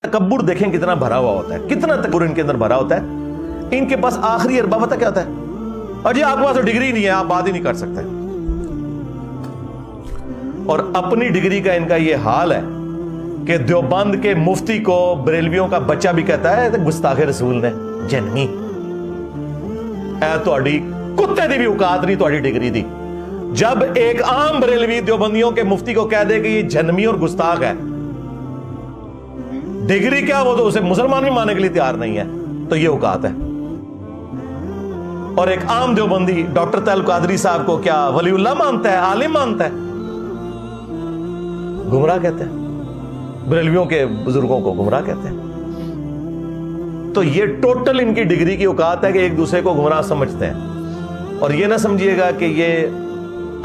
तकब्बुर देखें कितना भरा हुआ होता है, कितना तकब्बुर इनके अंदर भरा होता है। इनके पास आखिरी अरबा पता क्या होता है, और जी आपके पास तो डिग्री नहीं है, आप बात ही नहीं कर सकते। और अपनी डिग्री का इनका ये हाल है कि देवबंद के मुफ्ती को बरेलवियों का बच्चा भी कहता है गुस्ताखे रसूल ने जन्मी थोड़ी कुत्ते दी भी औकात नहीं थोड़ी डिग्री दी। जब एक आम बरेलवी देवबंदियों के मुफ्ती को कह दे कि ये जन्मी और गुस्ताख है, डिग्री क्या, वो तो उसे मुसलमान भी मानने के लिए तैयार नहीं है, तो ये औकात है। और एक आम देवबंदी डॉक्टर तैयब कादरी साहब को क्या वलीउल्लाह मानता है, आलिम मानता है? गुमराह कहते हैं, बरेलवियों के बुजुर्गों को गुमराह कहते हैं। तो ये टोटल इनकी डिग्री की औकात है कि एक दूसरे को गुमराह समझते हैं। और ये ना समझिएगा कि ये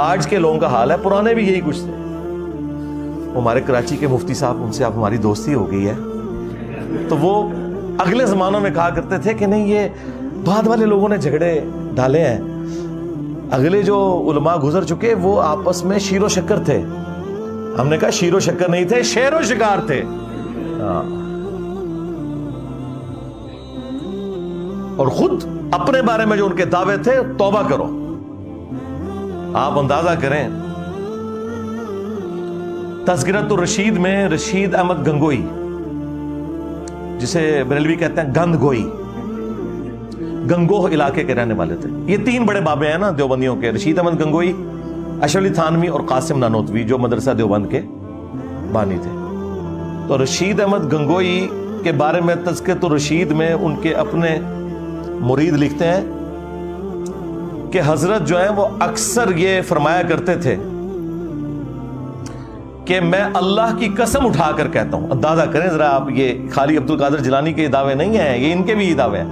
आज के लोगों का हाल है, पुराने भी यही कुछ थे। हमारे कराची के मुफ्ती साहब, उनसे अब हमारी दोस्ती हो गई है, तो वो अगले जमानों में कहा करते थे कि नहीं, ये बाद वाले लोगों ने झगड़े डाले हैं, अगले जो उलमा गुजर चुके वो आपस में शीरो शक्कर थे। हमने कहा शीरो शक्कर नहीं थे, शेरो शिकार थे। और खुद अपने बारे में जो उनके दावे थे, तौबा करो। आप अंदाजा करें, तज़किरतुर रशीद में रशीद अहमद गंगोई, जिसे बरेलवी कहते हैं गंदगोई, गंगोह इलाके के रहने वाले थे। ये तीन बड़े बाबे हैं ना देवबंदियों के, रशीद अहमद गंगोई, अशरफ अली थानवी और कासिम नानोतवी, जो मदरसा देवबंद के बानी थे। तो रशीद अहमद गंगोई के बारे में तज़किरतुर रशीद में उनके अपने मुरीद लिखते हैं कि हजरत जो है वो अक्सर ये फरमाया करते थे कि मैं अल्लाह की कसम उठाकर कहता हूं। अंदाजा करें जरा आप, ये खाली अब्दुल कादिर जिलानी के दावे नहीं है, ये इनके भी दावे हैं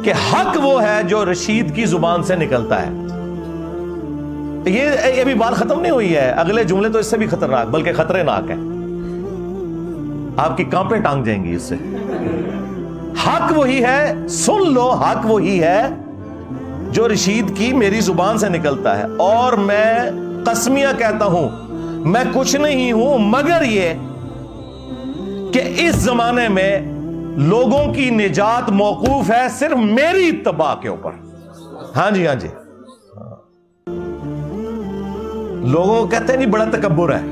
कि हक वो है जो रशीद की जुबान से निकलता है। ये अभी बात खत्म नहीं हुई है, अगले जुमले तो इससे भी खतरनाक, बल्कि खतरनाक है, आपकी कांपे टांग जाएंगी इससे। हक वही है, सुन लो, हक वही है जो रशीद की मेरी जुबान से निकलता है, और मैं कसमिया कहता हूं, मैं कुछ नहीं हूं मगर ये कि इस जमाने में लोगों की निजात मौकूफ है सिर्फ मेरी इत्तबा के ऊपर। हाँ जी, हाँ जी, लोगों को कहते हैं नहीं बड़ा तकब्बुर है।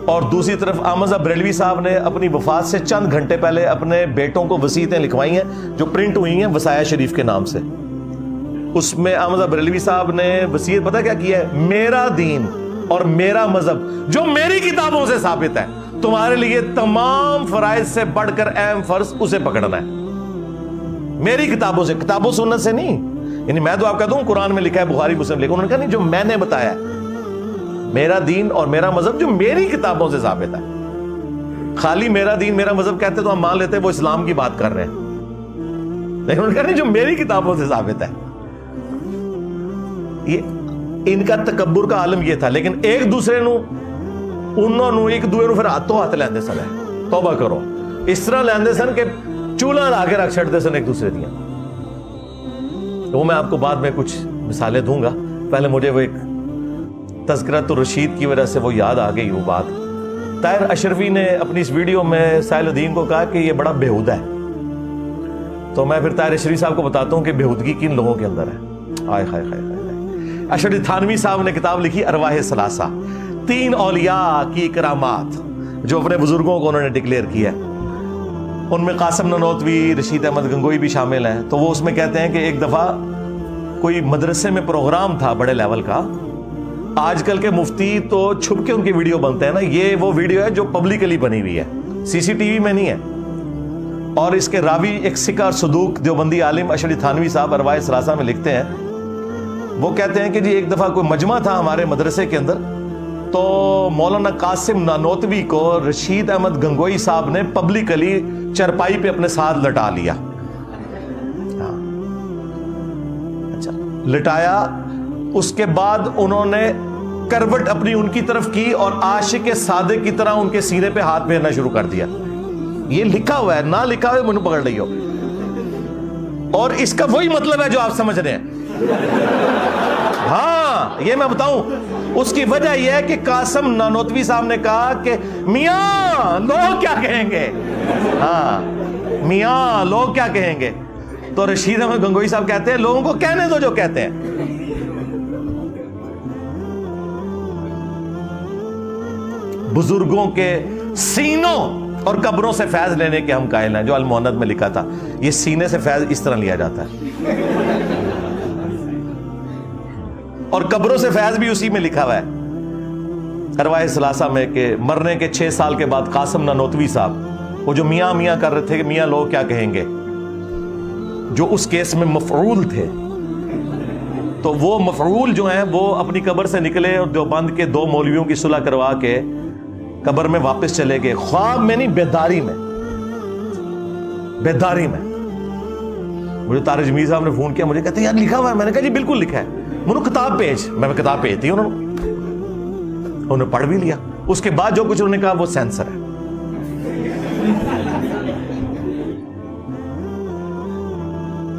और दूसरी तरफ अहमद बरेलवी साहब ने अपनी वफात से चंद घंटे पहले अपने बेटों को वसीयतें लिखवाई हैं, जो प्रिंट हुई हैं वसाया शरीफ के नाम से। उसमें अहमद बरेलवी साहब ने वसीयत पता क्या किया है, मेरा दीन और मेरा मजहब जो मेरी किताबों से साबित है, तुम्हारे लिए तमाम फराइज से बढ़कर अहम फर्ज उसे पकड़ना है। मेरी किताबों से, किताबों सुन्नत से नहीं। यानी मैं तो आपका दूं कुरान में लिखा है, बुखारी मुस्लिम लिखा, उन्होंने कहा नहीं, जो मैंने बताया, मेरा दीन और मेरा मजहब जो मेरी किताबों से साबित है। खाली मेरा दीन मेरा मजहब कहते तो हम मान लेते वो इस्लाम की बात कर रहे हैं, लेकिन उन्होंने कहा नहीं, जो मेरी किताबों से साबित है। ये इनका तकब्बुर का आलम ये था। लेकिन एक दूसरे उन्होंने एक दूसरे फिर हाथों हाथ लेंदे सन, तौबा करो, इस तरह लेंदे सन कि चूल्हा ला के रख छड़ते सन एक दूसरे दियां। तो मैं आपको बाद में कुछ मिसालें दूंगा, पहले मुझे वो एक तज़किरतुर रशीद की वजह से वो याद आ गई वो बात। ताहिर अशरफी ने अपनी इस वीडियो में साहिलुद्दीन को कहा कि ये बड़ा बेहुदा है, तो मैं फिर ताहिर अशरफी साहब को बताता हूं कि बेहुदगी किन लोगों के अंदर है। हाय हाय हाय हाय। अशरफ अली थानवी साहब ने किताब लिखी अरवाह सलासा, 3 औलिया की करामात जो अपने बुजुर्गों को उन्होंने डिक्लेयर किया। उनमें कासिम नानोतवी, रशीद अहमद गंगोई भी शामिल हैं। तो वो उसमें कहते हैं कि एक दफा कोई मदरसे में प्रोग्राम था बड़े लेवल का। आजकल के मुफ्ती तो छुप के उनकी वीडियो बनते हैं ना, ये वो वीडियो है जो पब्लिकली बनी हुई है, सीसीटीवी में नहीं है। और इसके रावी एक सिकार सदूक देवबंदी आलिम अशरफ अली थानवी साहब अरवाह सलासा में लिखते हैं, वो कहते हैं कि जी एक दफा कोई मजमा था हमारे मदरसे के अंदर, तो मौलाना कासिम नानोतवी को रशीद अहमद गंगोई साहब ने पब्लिकली चरपाई पे अपने साथ लटा लिया। अच्छा, लिटाया। उसके बाद उन्होंने करवट अपनी उनकी तरफ की और आशिक सादे की तरह उनके सीने पे हाथ फेरना शुरू कर दिया। ये लिखा हुआ है, ना लिखा हुआ मुझे पकड़ लियो। और इसका वही मतलब है जो आप समझ रहे हैं। ہاں یہ میں بتاؤں اس کی وجہ یہ ہے کہ قاسم نانوتوی صاحب نے کہا کہ میاں لوگ کیا کہیں گے. ہاں میاں لوگ کیا کہیں گے. تو رشید احمد گنگوئی صاحب کہتے ہیں لوگوں کو کہنے دو جو کہتے ہیں. بزرگوں کے سینوں اور قبروں سے فیض لینے کے ہم قائل ہیں. جو المہند میں لکھا تھا یہ سینے سے فیض اس طرح لیا جاتا ہے اور قبروں سے فیض بھی اسی میں لکھا ہوا ہے. ارواح ثلاثہ میں کہ مرنے کے 6 سال کے بعد قاسم نانوتوی صاحب وہ جو میاں میاں کر رہے تھے کہ میاں لوگ کیا کہیں گے، جو اس کیس میں مفعول تھے، تو وہ مفعول جو ہیں وہ اپنی قبر سے نکلے اور دیوبند کے 2 مولویوں کی صلح کروا کے قبر میں واپس چلے گئے. خواب میں نہیں، بیداری میں. بیداری میں مجھے طارق جمیل صاحب نے فون کیا، مجھے کہتے ہیں یار لکھا ہوا ہے. میں نے کہا جی بالکل لکھا ہے. انہوں نے کتاب بھیج، میں کتاب بھیج دی، انہوں نے پڑھ بھی لیا. اس کے بعد جو کچھ انہوں نے کہا وہ سینسر ہے.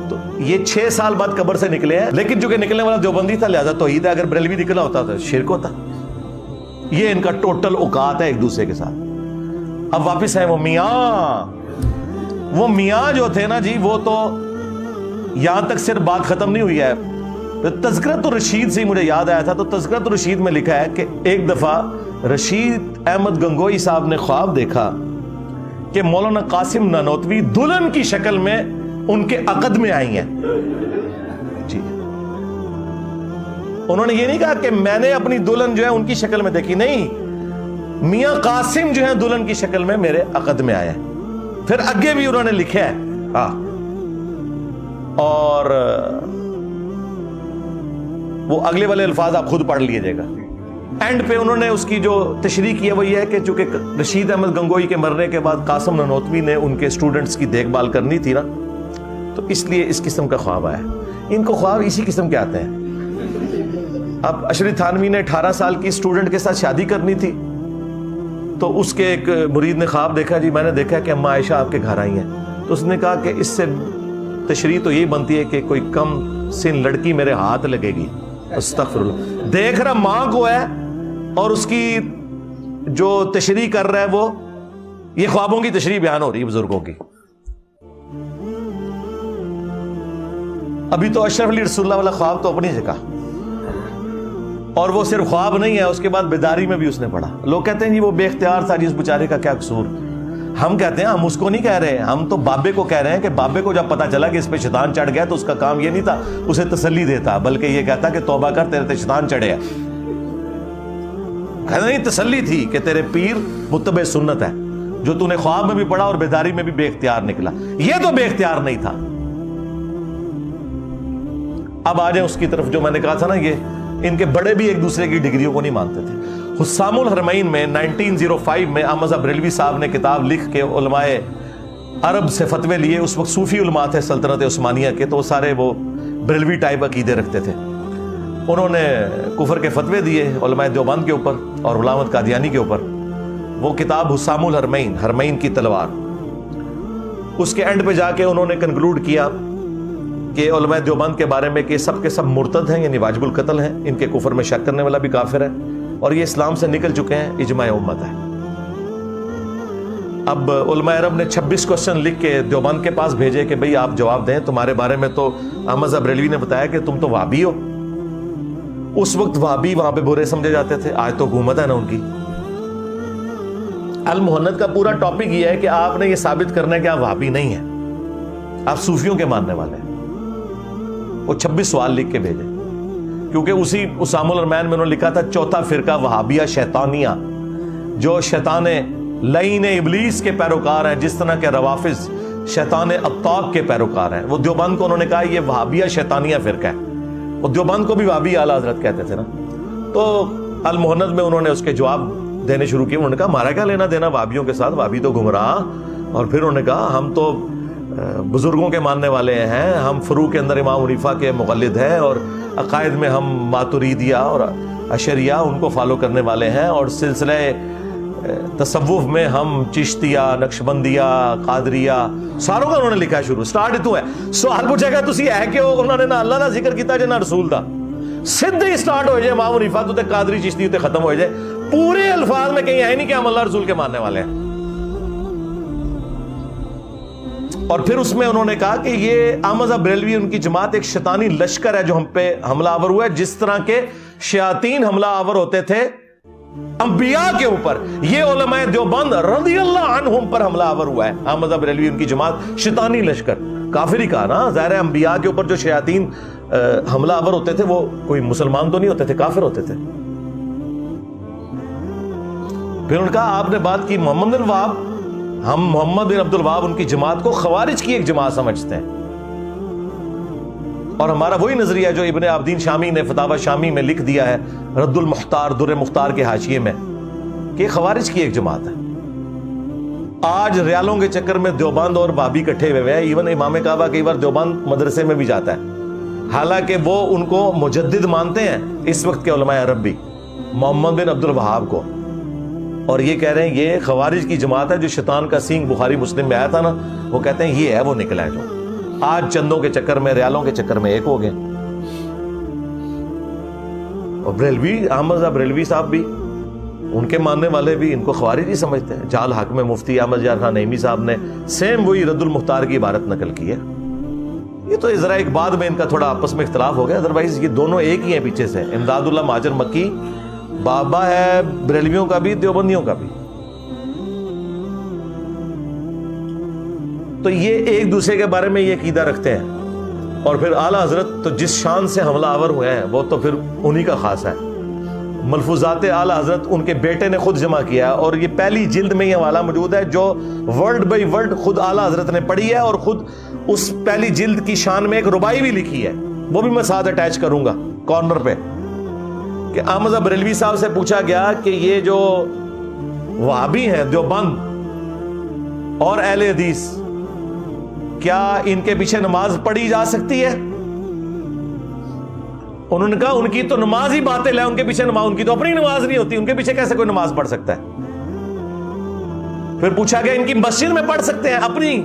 تو یہ 6 سال بعد قبر سے نکلے ہیں، لیکن چونکہ نکلنے والا دیوبندی تھا لہذا توحید ہے. اگر بریلوی نکلا ہوتا تو شرک ہوتا. یہ ان کا ٹوٹل اوقات ہے ایک دوسرے کے ساتھ. اب واپس ہیں وہ میاں جو تھے نا جی، وہ تو یہاں تک صرف بات ختم نہیں ہوئی ہے. تذکرۃ الرشید سے مجھے یاد آیا تھا، تو تذکرۃ الرشید میں لکھا ہے کہ ایک دفعہ رشید احمد گنگوئی صاحب نے خواب دیکھا کہ مولانا قاسم نانوتوی دلہن کی شکل میں ان کے عقد میں آئی ہیں. جی انہوں نے یہ نہیں کہا کہ میں نے اپنی دلہن جو ہے ان کی شکل میں دیکھی، نہیں، میاں قاسم جو ہے دلہن کی شکل میں میرے عقد میں آئے ہیں. پھر آگے بھی انہوں نے لکھا ہے اور وہ اگلے والے الفاظ آپ خود پڑھ لیجئے گا. اینڈ پہ انہوں نے اس کی جو تشریح کی ہے وہ یہ ہے کہ چونکہ رشید احمد گنگوئی کے مرنے کے بعد قاسم نانوتوی نے ان کے سٹوڈنٹس کی دیکھ بھال کرنی تھی نا، تو اس لیے اس قسم کا خواب آیا. ان کو خواب اسی قسم کے آتے ہیں. اب اشرف تھانوی نے 18 سال کی سٹوڈنٹ کے ساتھ شادی کرنی تھی، تو اس کے ایک مرید نے خواب دیکھا، جی میں نے دیکھا کہ اماں عائشہ آپ کے گھر آئی ہیں. تو اس نے کہا کہ اس سے تشریح تو یہی بنتی ہے کہ کوئی کم سن لڑکی میرے ہاتھ لگے گی. استغفر اللہ. دیکھ رہا ماں کو ہے اور اس کی جو تشریح کر رہا ہے وہ یہ خوابوں کی تشریح بیان ہو رہی ہے بزرگوں کی. ابھی تو اشرف علی رسول اللہ والا خواب تو اپنی جگہ، اور وہ صرف خواب نہیں ہے، اس کے بعد بیداری میں بھی اس نے پڑھا. لوگ کہتے ہیں جی وہ بے اختیار تھا، جی اس بیچارے کا کیا قصور. ہم کہتے ہیں ہم اس کو نہیں کہہ رہے، ہم تو بابے کو کہہ رہے ہیں کہ بابے کو جب پتا چلا کہ اس پہ شیطان چڑھ گیا تو اس کا کام یہ نہیں تھا اسے تسلی دیتا، بلکہ یہ کہتا کہ توبہ کر، تیرے تے شیطان چڑھے. کہنا نہیں، تسلی تھی کہ تیرے پیر متبع سنت ہے، جو تو نے خواب میں بھی پڑھا اور بیداری میں بھی بے اختیار نکلا. یہ تو بے اختیار نہیں تھا. اب آ جائیں اس کی طرف جو میں نے کہا تھا نا، یہ ان کے بڑے بھی ایک دوسرے کی ڈگریوں کو نہیں مانتے تھے. حسام الحرمین میں 1905 میں احمد بریلوی صاحب نے کتاب لکھ کے علماء عرب سے فتوے لیے. اس وقت صوفی علماء تھے سلطنت عثمانیہ کے، تو وہ سارے وہ بریلوی ٹائپ عقیدے رکھتے تھے. انہوں نے کفر کے فتوے دیے علماء دیوبند کے اوپر اور غلام احمد قادیانی کے اوپر. وہ کتاب حسام الحرمین، حرمین کی تلوار، اس کے اینڈ پہ جا کے انہوں نے کنکلوڈ کیا کہ علماء دیوبند کے بارے میں کہ سب کے سب مرتد ہیں، یعنی واجب القتل ہیں، ان کے کفر میں شک کرنے والا بھی کافر ہے، اور یہ اسلام سے نکل چکے ہیں، اجماع امت ہے. اب علماء عرب نے 26 کوسچن لکھ کے دیوبند کے پاس بھیجے کہ بھئی آپ جواب دیں، تمہارے بارے میں تو احمد بریلوی نے بتایا کہ تم تو وہابی ہو. اس وقت وہابی وہاں پہ برے سمجھے جاتے تھے، آج تو حکومت ہے نا ان کی. المہند کا پورا ٹاپک یہ ہے کہ آپ نے یہ ثابت کرنا ہے کہ آپ وہابی نہیں ہیں، آپ صوفیوں کے ماننے والے ہیں. وہ 26 سوال لکھ کے بھیجے، کیونکہ اسی حسام الحرمین میں انہوں نے لکھا تھا چوتھا فرقہ وہابیہ شیطانیہ، جو شیطان لعین ابلیس کے پیروکار ہیں، جس طرح کے روافض شیطان اطاق کے پیروکار ہیں. وہ دیوبند کو انہوں نے کہا یہ وہابیہ شیطانیہ فرقہ ہے. وہ دیوبند کو بھی وہابی اعلیٰ حضرت کہتے تھے نا. تو المہند میں انہوں نے اس کے جواب دینے شروع کیے. انہوں نے کہا ہمارا کیا لینا دینا وہابیوں کے ساتھ، وہابی تو گمراہ. اور پھر انہوں نے کہا ہم تو بزرگوں کے ماننے والے ہیں، ہم فروع کے اندر امام حنیفہ کے مقلد ہیں، اور عقائد میں ہم ماتریدیہ اور اشریہ ان کو فالو کرنے والے ہیں، اور سلسلہ تصوف میں ہم چشتیہ، نقشبندیہ، قادریہ، ساروں کا انہوں نے لکھا شروع. سٹارٹ تو ہے. سوال پوچھے گا تسی ہے کہ انہوں نے نہ اللہ کا ذکر کیتا جے نہ رسول دا. सीधे स्टार्ट हो जाए इमाम हनीफा तो कादरी चिश्ती तो खत्म हो जाए, पूरे अल्फाज में कहीं है नहीं कि हम अल्लाह रसूल के मानने वाले हैं। और फिर उसमें उन्होंने कहा कि ये अहमद बरेलवी उनकी जमात एक शैतानी लश्कर है जो हम पे हमला आवर हुआ है, जिस तरह के शयातीन हमला आवर होते थे अंबिया के ऊपर, ये उलमाए देवबंद रज़ियल्लाहु अन्हुम पर हमला आवर हुआ है। अहमद बरेलवी उनकी जमात शैतानी लश्कर, काफिर ही कहा ना, ज़ाहिर है अंबिया के ऊपर जो शयातीन हमला आवर होते थे वो कोई मुसलमान तो नहीं होते थे, काफिर होते थे। फिर उन्होंने कहा आपने बात की मोहम्मद बिन वहाब, हम मोहम्मद बिन अब्दुल वहाब उनकी जमात को खवारिज की एक जमात समझते हैं, और हमारा वही नजरिया जो इब्ने आबदीन शामी ने फतावा शामी में लिख दिया है रद्दुल मुख्तार दुर्र मुख्तार के हाशिए में कि खवारिज की एक जमात है। आज रियालों के चक्कर में देवबंद और बाबी इकट्ठे हुए हैं। इवन इमाम काबा कई बार देवबंद मदरसे में भी जाता है, हालांकि वो उनको मुजद्दिद मानते हैं इस वक्त के उलमाए अरब भी, मोहम्मद बिन अब्दुल वहाब को, और ये कह रहे हैं ये खवारिज की जमात है जो शैतान का सींग बुखारी मुस्लिम में आया था ना, वो कहते हैं ये है वो निकला है जो आज चंदों के चक्कर में रियालों के चक्कर में एक हो गए। और बरेलवी अहमद बरेलवी साहब भी, उनके मानने वाले भी इनको खवारिज ही समझते हैं। जाल हक में मुफ्ती अहमद यार खान नईमी साहब ने सेम वही रद्दुल मुख्तार की इबारत नकल की है। ये तो जरा एक बाद में इनका थोड़ा आपस में इख्तलाफ हो गया, अदरवाइज ये दोनों एक ही हैं पीछे से। इमदादुल्लाह महाजर मक्की बाबा है बरेलवियों का भी देवबंदियों का भी। तो ये एक दूसरे के बारे में ये कीदा रखते हैं। और फिर आला हजरत तो जिस शान से हमला आवर हुए हैं वो तो फिर उन्हीं का खास है। मलफूजात आला हजरत उनके बेटे ने खुद जमा किया है, और ये पहली जिल्द में ये वाला मौजूद है जो वर्ड बाई वर्ड खुद आला हजरत ने पढ़ी है, और खुद उस पहली जिल्द की शान में एक रुबाई भी लिखी है, वो भी मैं साथ अटैच करूंगा कॉर्नर पे। कि अहमद बरेलवी साहब से पूछा गया कि ये जो वहाबी हैं देवबंद और अहले हदीस, क्या इनके पीछे नमाज पढ़ी जा सकती है? उन्होंने कहा उनकी तो नमाज ही बातिल है, उनके पीछे नमाज, उनकी तो अपनी नमाज नहीं होती, उनके पीछे कैसे कोई नमाज पढ़ सकता है? फिर पूछा गया इनकी मस्जिद में पढ़ सकते हैं अपनी?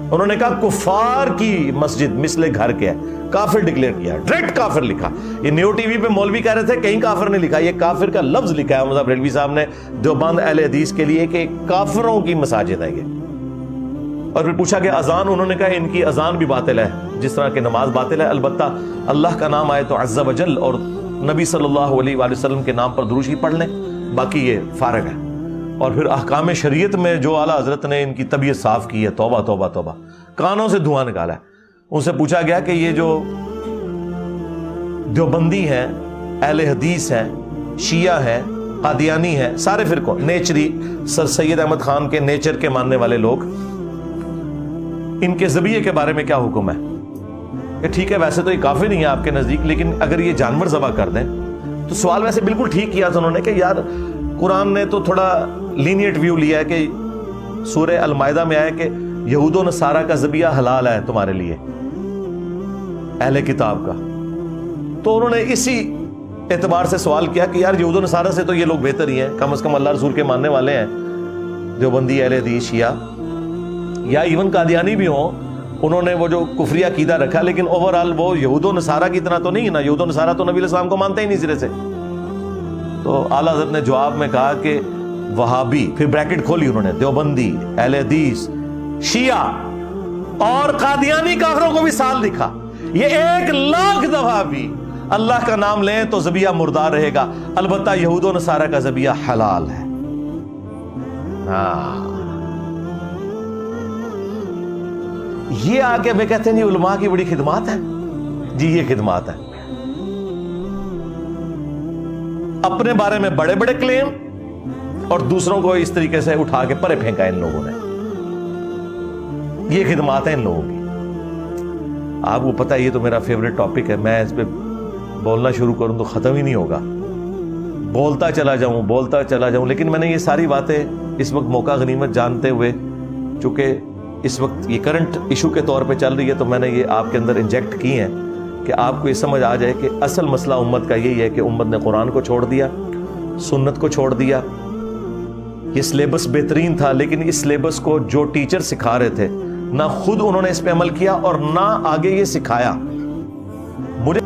उन्होंने कहा कुफार की मस्जिद मिसले घर के है, काफिर डिक्लेयर किया, डायरेक्ट काफिर लिखा। ये न्यू टीवी पे मौलवी कह रहे थे कहीं काफिर नहीं लिखा, ये काफिर का लफ्ज लिखा है अहमद बरेलवी साहब ने देवबंद अहले हदीस के लिए कि काफिरों की मसाजिद है ये। और फिर पूछा गया अजान, उन्होंने कहा इनकी अजान भी बातिल है जिस तरह की नमाज बातिल है, अलबत्ता अल्लाह का नाम आए तो अज़्ज़ा वजल और नबी सल्लल्लाहु अलैहि वसल्लम के नाम पर दुरूद ही पढ़ लें, बाकी ये फारग है। और फिर अहकाम शरीयत में जो आला हजरत ने इनकी तबीयत साफ की है, तौबा तौबा तौबा, कानों से धुआं निकाला है। उनसे पूछा गया कि ये जो देवबंदी हैं, अहले हदीस हैं, शिया हैं, कादियानी हैं, सारे फिरकों, नेचरी सर सैयद अहमद खान के नेचर के मानने वाले लोग, इनके ज़बिये के बारे में क्या हुक्म है? कि ठीक है वैसे तो ये काफी नहीं है आपके नजदीक, लेकिन अगर ये जानवर ज़बह कर दें तो सवाल वैसे बिल्कुल ठीक किया था उन्होंने कि यार कुरान ने तो थोड़ा लीनियट व्यू लिया है कि सूरह अल-माइदा में आया कि यहूद व नसारा का ज़बिया हलाल है तुम्हारे लिए, अहले किताब का। तो उन्होंने इसी एतबार से सवाल किया कि यार यहूद व नसारा से तो ये लोग बेहतर ही हैं, कम से कम अल्लाह रसूल के मानने वाले हैं, देवबंदी अहले हदीस शिया या इवन कादियानी भी हों, उन्होंने वो जो कुफरिया कीदा रखा, लेकिन ओवरऑल वो यहूद व नसारा की तरह तो नहीं है ना, यहूद व नसारा तो नबी अलैहिस्सलाम को मानते ही नहीं सिरे से। तो आला हज़रत ने जवाब में कहा कि वहाबी, फिर ब्रैकेट खोली उन्होंने, देवबंदी, अहले हदीस, शिया और कादियानी काफिरों को भी साथ लिखा। ये 1,00,000 दफा भी अल्लाह का नाम लें तो ज़बिया मुर्दार रहेगा, अलबत्ता यहूद व नसारा का ज़बिया हलाल है। हाँ, ये आके वे कहते हैं उलमा की बड़ी खिदमत है जी, ये खिदमत है। अपने बारे में बड़े बड़े क्लेम और दूसरों को इस तरीके से उठा के परे फेंका इन लोगों ने, ये खिदमत है इन लोगों की। आपको पता है ये तो मेरा फेवरेट टॉपिक है, मैं इस पे बोलना शुरू करूं तो खत्म ही नहीं होगा, बोलता चला जाऊं, लेकिन मैंने ये सारी बातें इस वक्त मौका गनीमत जानते हुए, चूंकि इस वक्त ये करंट इशू के तौर पे चल रही है, तो मैंने ये आपके अंदर इंजेक्ट की हैं कि आपको ये समझ आ जाए कि असल मसला उम्मत का यही है कि उम्मत ने कुरान को छोड़ दिया, सुन्नत को छोड़ दिया। ये सिलेबस बेहतरीन था, लेकिन इस सिलेबस को जो टीचर सिखा रहे थे ना खुद उन्होंने इस पे अमल किया और ना आगे ये सिखाया। मुझे